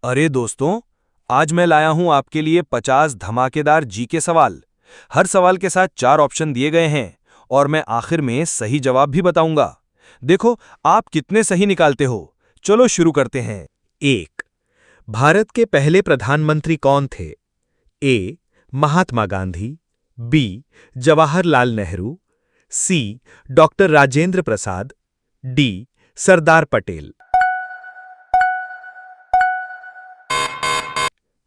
अरे दोस्तों, आज मैं लाया हूं आपके लिए 50 धमाकेदार जीके सवाल। हर सवाल के साथ 4 ऑप्शन दिए गए हैं और मैं आखिर में सही जवाब भी बताऊंगा। देखो आप कितने सही निकालते हो। चलो शुरू करते हैं। 1. भारत के पहले प्रधानमंत्री कौन थे? ए. महात्मा गांधी, बी. जवाहरलाल नेहरू, सी. Doctor Rajendra Prasad, D. सरदार पटेल।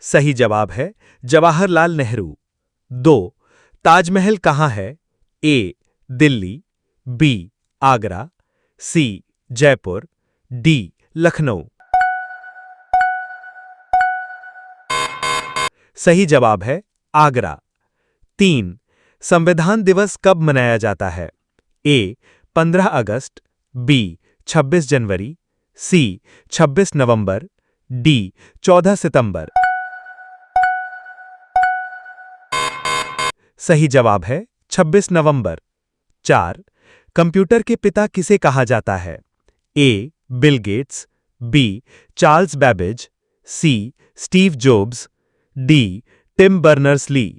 सही जवाब है जवाहरलाल नेहरू। 2. ताजमहल कहाँ है? ए. दिल्ली, बी. आगरा, सी. जयपुर, डी. लखनऊ। सही जवाब है आगरा। 3. संविधान दिवस कब मनाया जाता है? ए. 15 अगस्त, बी. 26 जनवरी, सी. 26 नवंबर, डी. 14 सितंबर। सही जवाब है 26 नवंबर। 4. कंप्यूटर के पिता किसे कहा जाता है? A. Bill Gates, B. Charles Babbage, C. Steve Jobs, D. Tim Berners Lee.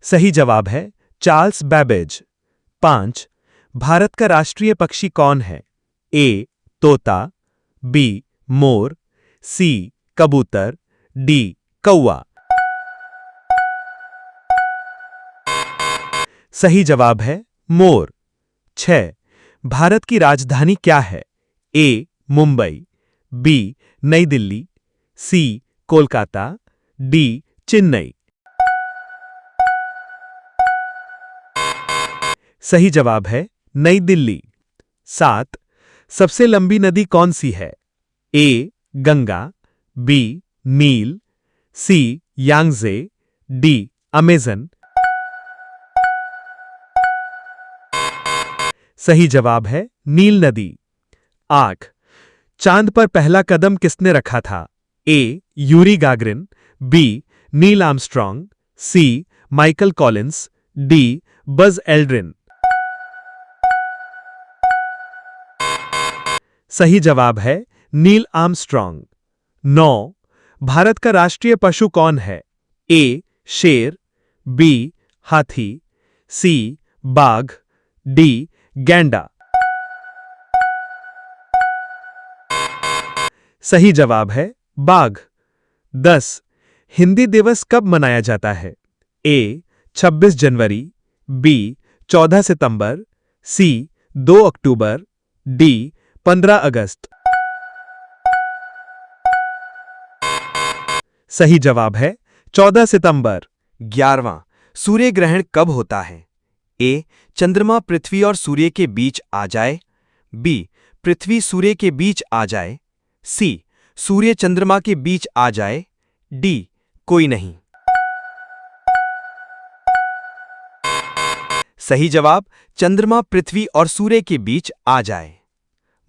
सही जवाब है चार्ल्स बैबेज। 5. भारत का राष्ट्रीय पक्षी कौन है? ए. तोता, बी. मोर, सी. कबूतर, डी. कौवा। सही जवाब है मोर। 6. भारत की राजधानी क्या है? ए. मुंबई, बी. नई दिल्ली, सी. कोलकाता, डी. चेन्नई। सही जवाब है नई दिल्ली। 7. सबसे लंबी नदी कौन सी है? A. Ganga, B. Nile, C. Yangtze, D. Amazon. सही जवाब है नील नदी। 8. चांद पर पहला कदम किसने रखा था? A. Yuri Gagarin, B. Neil Armstrong, C. Michael Collins, D. Buzz Aldrin. सही जवाब है नील आर्मस्ट्रॉन्ग। 9. भारत का राष्ट्रीय पशु कौन है? ए. शेर, बी. हाथी, सी. बाघ, डी. गैंडा। सही जवाब है बाघ। 10. हिंदी दिवस कब मनाया जाता है? ए. 26 जनवरी, बी. 14 सितंबर, सी. 2 अक्टूबर, डी. 15 अगस्त। सही जवाब है 14 सितंबर। 11वां सूर्य ग्रहण कब होता है? ए. चंद्रमा पृथ्वी और सूर्य के बीच आ जाए, बी. पृथ्वी सूर्य के बीच आ जाए, सी. सूर्य चंद्रमा के बीच आ जाए, डी. कोई नहीं। सही जवाब चंद्रमा पृथ्वी और सूर्य के बीच आ जाए।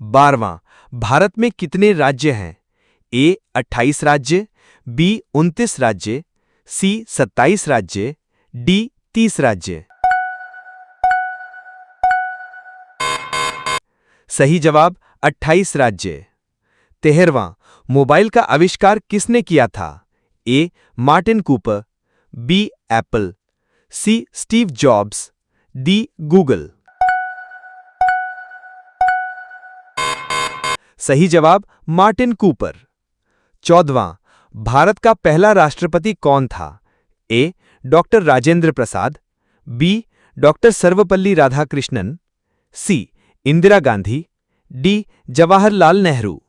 12वां भारत में कितने राज्य हैं? ए. 28 राज्य, बी. 29 राज्य, सी. 27 राज्य, डी. 30 राज्य। सही जवाब 28 राज्य। 13वां मोबाइल का आविष्कार किसने किया था? A. Martin Cooper, B. Apple, C. Steve Jobs, D. Google. सही जवाब मार्टिन कूपर। 14वां भारत का पहला राष्ट्रपति कौन था? ए. Doctor Rajendra Prasad, B. Doctor Sarvepalli Radhakrishnan, सी. इंदिरा गांधी, डी. जवाहरलाल नेहरू।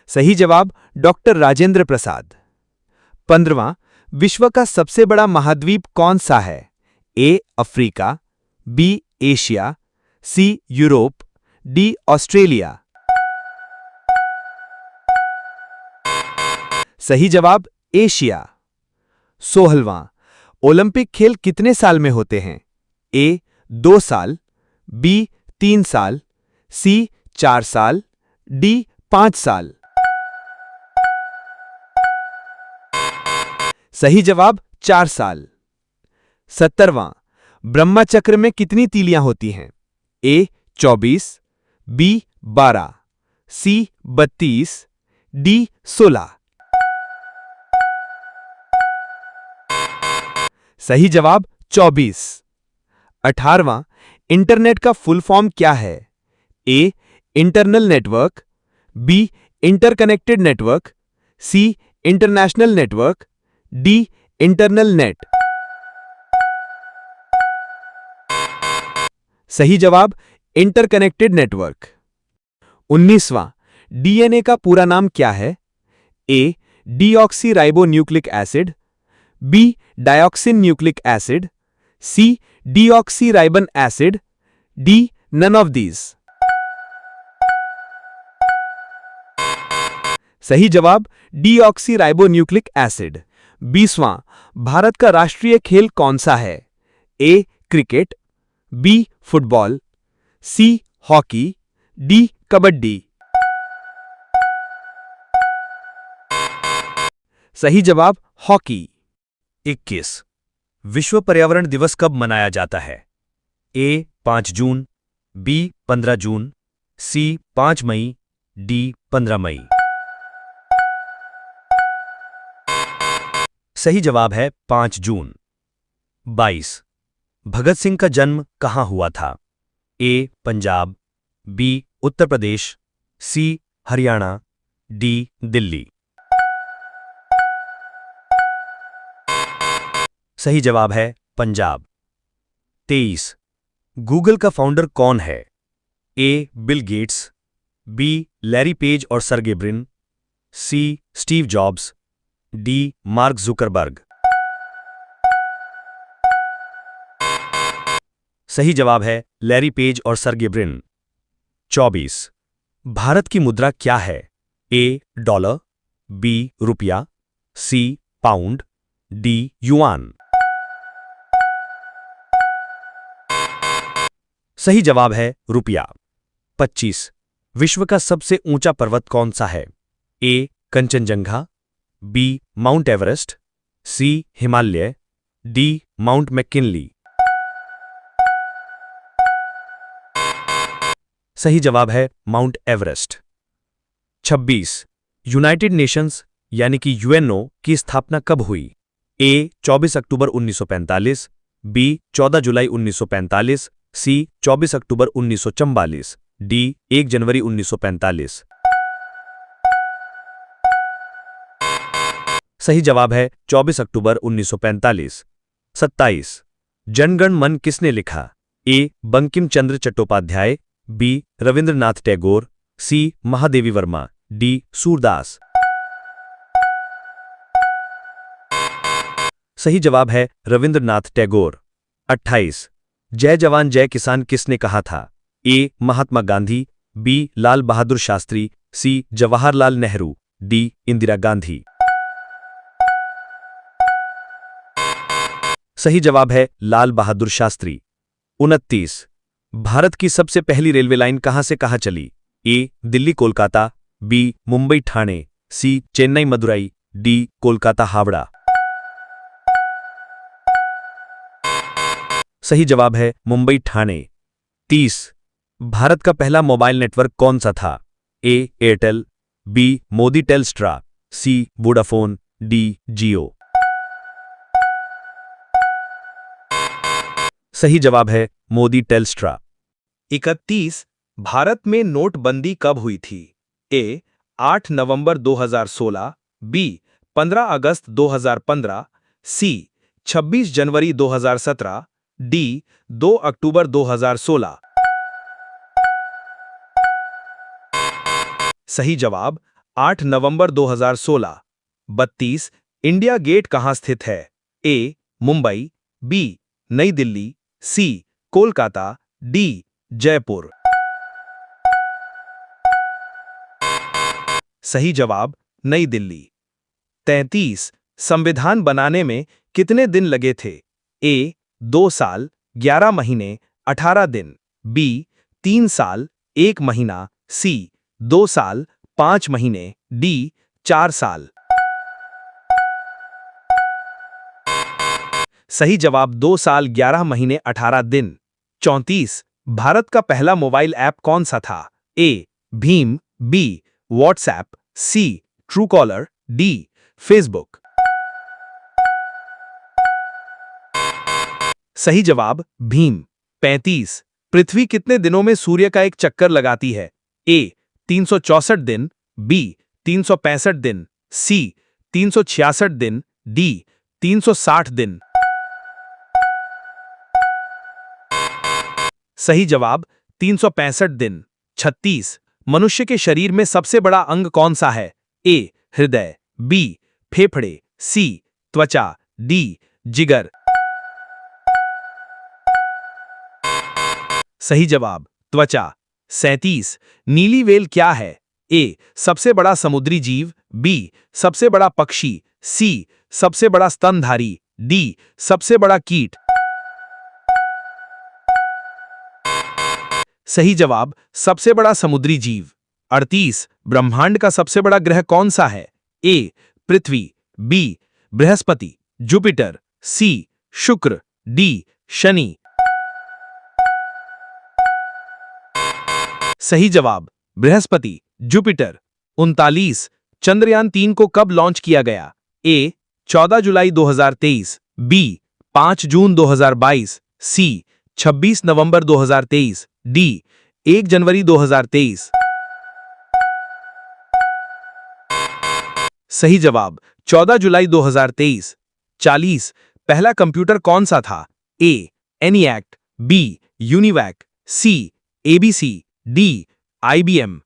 सही जवाब डॉक्टर राजेंद्र प्रसाद। 15वां विश्व का सबसे बड़ा महाद्वीप कौन सा है? A. Africa, B. Asia, C. Europe, D. Australia. सही जवाब एशिया। 16वां ओलंपिक खेल कितने साल में होते हैं? ए. 2 साल, बी. 3 साल, सी. 4 साल, डी. 5 साल। सही जवाब 4 साल। 17वां ब्रह्मचक्र में कितनी तीलियां होती हैं? A 24, B 12, C 32, D 16। सही जवाब 24। 18वां, इंटरनेट का फुल फॉर्म क्या है? A internal network, B interconnected network, C international network, D internal net. सही जवाब इंटरकनेक्टेड नेटवर्क। 19वां, डीएनए का पूरा नाम क्या है? A deoxyribonucleic acid, B dioxin nucleic acid, C deoxy ribon acid, D none of these. सही जवाब deoxyribonucleic acid. 20वां, भारत का राष्ट्रीय खेल कौन सा है? A cricket, B football, C hockey, D kabaddi. सही जवाब हॉकी। 21 विश्व पर्यावरण दिवस कब मनाया जाता है? ए 5 जून, बी 15 जून, सी 5 मई, डी 15 मई। सही जवाब है 5 जून। 22 भगत सिंह का जन्म कहाँ हुआ था? ए पंजाब, बी उत्तर प्रदेश, सी हरियाणा, डी दिल्ली। सही जवाब है पंजाब। 23 गूगल का फाउंडर कौन है? A Bill Gates, B Larry Page और Sergey Brin, C Steve Jobs, D Mark Zuckerberg. सही जवाब है लैरी पेज और सर्गे ब्रिन। 24 भारत की मुद्रा क्या है? ए डॉलर, बी रुपया, सी पाउंड, डी युआन। सही जवाब है रुपया। 25 विश्व का सबसे ऊंचा पर्वत कौन सा है? ए कंचनजंगा, बी माउंट एवरेस्ट, सी हिमालय, डी माउंट मैकिनली। सही जवाब है माउंट एवरेस्ट। 26 यूनाइटेड नेशंस यानी कि यूएनओ की स्थापना कब हुई? ए 24 अक्टूबर 1945, बी 14 जुलाई 1945, सी 24 अक्टूबर 1944, डी 1 जनवरी 1945। सही जवाब है 24 अक्टूबर 1945। 27 जनगण मन किसने लिखा? ए बंकिम चंद्र चट्टोपाध्याय, बी रविंद्रनाथ टैगोर, सी महादेवी वर्मा, डी सूरदास। सही जवाब है रविंद्रनाथ टैगोर। 28 जय जवान जय किसान किसने कहा था? ए महात्मा गांधी, बी लाल बहादुर शास्त्री, सी जवाहरलाल नेहरू, डी इंदिरा गांधी। सही जवाब है लाल बहादुर शास्त्री। 29 भारत की सबसे पहली रेलवे लाइन कहां से कहां चली? ए दिल्ली कोलकाता, बी मुंबई ठाणे, सी चेन्नई मदुरई, डी कोलकाता हावड़ा। सही जवाब है मुंबई ठाणे। 30 भारत का पहला मोबाइल नेटवर्क कौन सा था? ए एयरटेल, बी मोदी टेलस्ट्रा, सी वोडाफोन, डी जियो। सही जवाब है मोदी टेलस्ट्रा। 31 भारत में नोटबंदी कब हुई थी? ए 8 नवंबर 2016, बी 15 अगस्त 2015, सी 26 जनवरी 2017, डी 2 अक्टूबर 2016। सही जवाब 8 नवंबर 2016। 32 इंडिया गेट कहां स्थित है? ए मुंबई, बी नई दिल्ली, सी कोलकाता, डी जयपुर। सही जवाब नई दिल्ली। 33 संविधान बनाने में कितने दिन लगे थे? ए 2 साल 11 महीने 18 दिन, बी 3 साल 1 महीना, सी 2 साल 5 महीने, डी 4 साल। सही जवाब 2 साल 11 महीने 18 दिन। 34 भारत का पहला मोबाइल ऐप कौन सा था? ए. भीम, B. WhatsApp, C. Truecaller, D. Facebook. सही जवाब भीम। 35। पृथ्वी कितने दिनों में सूर्य का एक चक्कर लगाती है? ए. 364 दिन, बी. 365 दिन, सी. 366 दिन, डी. 360 दिन। सही जवाब 365 दिन। 36। मनुष्य के शरीर में सबसे बड़ा अंग कौन सा है? ए. हृदय, बी. फेफड़े, सी. त्वचा, डी. जिगर। सही जवाब त्वचा। 37। नीली व्हेल क्या है? ए. सबसे बड़ा समुद्री जीव, बी. सबसे बड़ा पक्षी, सी. सबसे बड़ा स्तनधारी, डी. सबसे बड़ा कीट। सही जवाब सबसे बड़ा समुद्री जीव। 38। ब्रह्मांड का सबसे बड़ा ग्रह कौन सा है? ए. पृथ्वी, बी. बृहस्पति, जुपिटर, सी. शुक्र, डी. शनि। सही जवाब बृहस्पति, जुपिटर। 39। चंद्रयान 3 को कब लॉन्च किया गया? ए. 14 जुलाई 2023, बी. 5 जून 2022, सी. 26 नवंबर 2023, डी. 1 जनवरी 2023। सही जवाब 14 जुलाई 2023। 40। पहला कंप्यूटर कौन सा था? A. ENIAC, B. UNIVAC, C. ABC, D. IBM.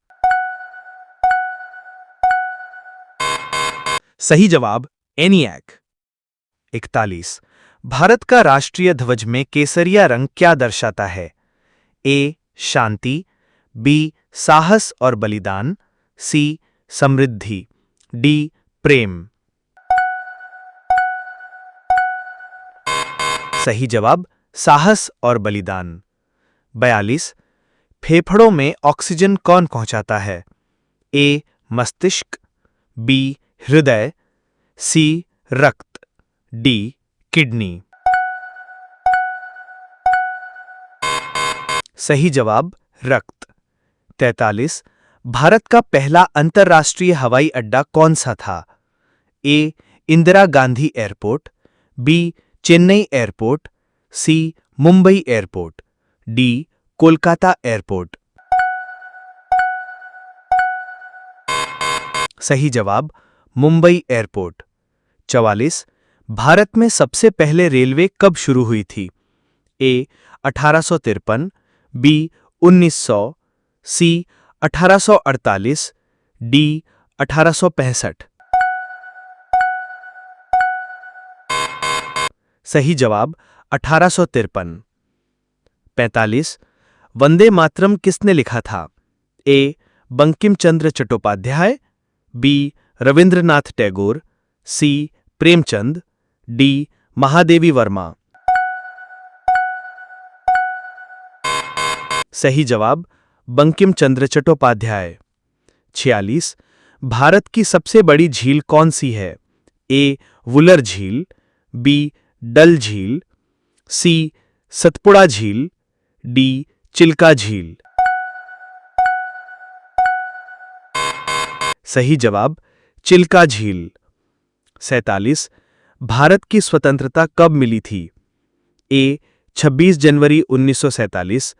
सही जवाब एनिएक। 41। भारत का राष्ट्रीय ध्वज में केसरिया रंग क्या दर्शाता है? ए. शांति, बी. साहस और बलिदान, सी. समृद्धि, डी. प्रेम। सही जवाब साहस और बलिदान। 42। फेफड़ों में ऑक्सीजन कौन पहुंचाता है? ए. मस्तिष्क, बी. हृदय, सी. रक्त, डी. किडनी। सही जवाब रक्त। 43। भारत का पहला अंतर्राष्ट्रीय हवाई अड्डा कौन सा था? A. Indira Gandhi airport, B. Chennai airport, C. Mumbai airport, D. Kolkata airport. सही जवाब मुंबई एयरपोर्ट। 44। भारत में सबसे पहले रेलवे कब शुरू हुई थी? ए. 1853, बी. 1900, सी. 1848, डी. 1865। सही जवाब 1853। 45। वंदे मातरम किसने लिखा था? ए. बंकिम चंद्र चट्टोपाध्याय, बी. रविंद्रनाथ टैगोर, सी. प्रेमचंद, डी. महादेवी वर्मा। सही जवाब बंकिम चंद्र चट्टोपाध्याय। 46। भारत की सबसे बड़ी झील कौन सी है? ए. वुलर झील, बी. डल झील, सी. सतपुड़ा झील, डी. चिल्का झील। सही जवाब चिल्का झील। 47। भारत की स्वतंत्रता कब मिली थी? ए. 26 जनवरी 1947,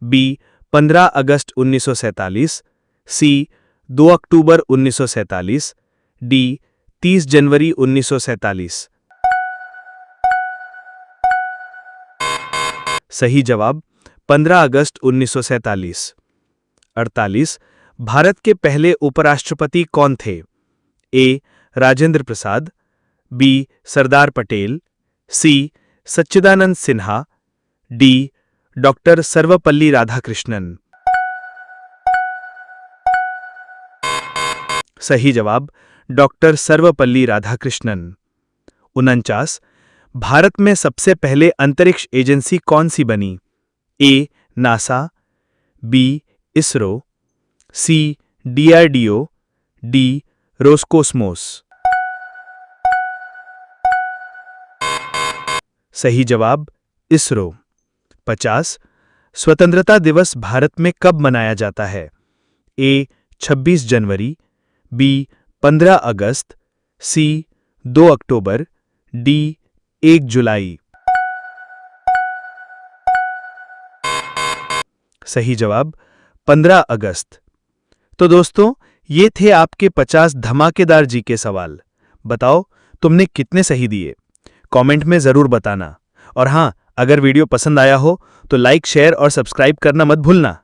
बी. 15 अगस्त 1947, सी. 2 अक्टूबर 1947, डी. 30 जनवरी 1947। सही जवाब 15 अगस्त 1947। 48। भारत के पहले उपराष्ट्रपति कौन थे? ए. राजेंद्र प्रसाद, बी. सरदार पटेल, सी. सच्चिदानंद सिन्हा, डी. डॉक्टर सर्वपल्ली राधाकृष्णन। सही जवाब डॉक्टर सर्वपल्ली राधाकृष्णन। 49। भारत में सबसे पहले अंतरिक्ष एजेंसी कौन सी बनी? A. NASA, B. ISRO, C. DRDO, D. Roscosmos. सही जवाब इसरो। 50। स्वतंत्रता दिवस भारत में कब मनाया जाता है? ए 26 जनवरी, बी 15 अगस्त, सी 2 अक्टूबर, डी 1 जुलाई। सही जवाब 15 अगस्त। तो दोस्तों, ये थे आपके 50 धमाकेदार जी के सवाल। बताओ तुमने कितने सही दिए? कमेंट में जरूर बताना। और हाँ, अगर वीडियो पसंद आया हो तो लाइक, शेयर और सब्सक्राइब करना मत भूलना।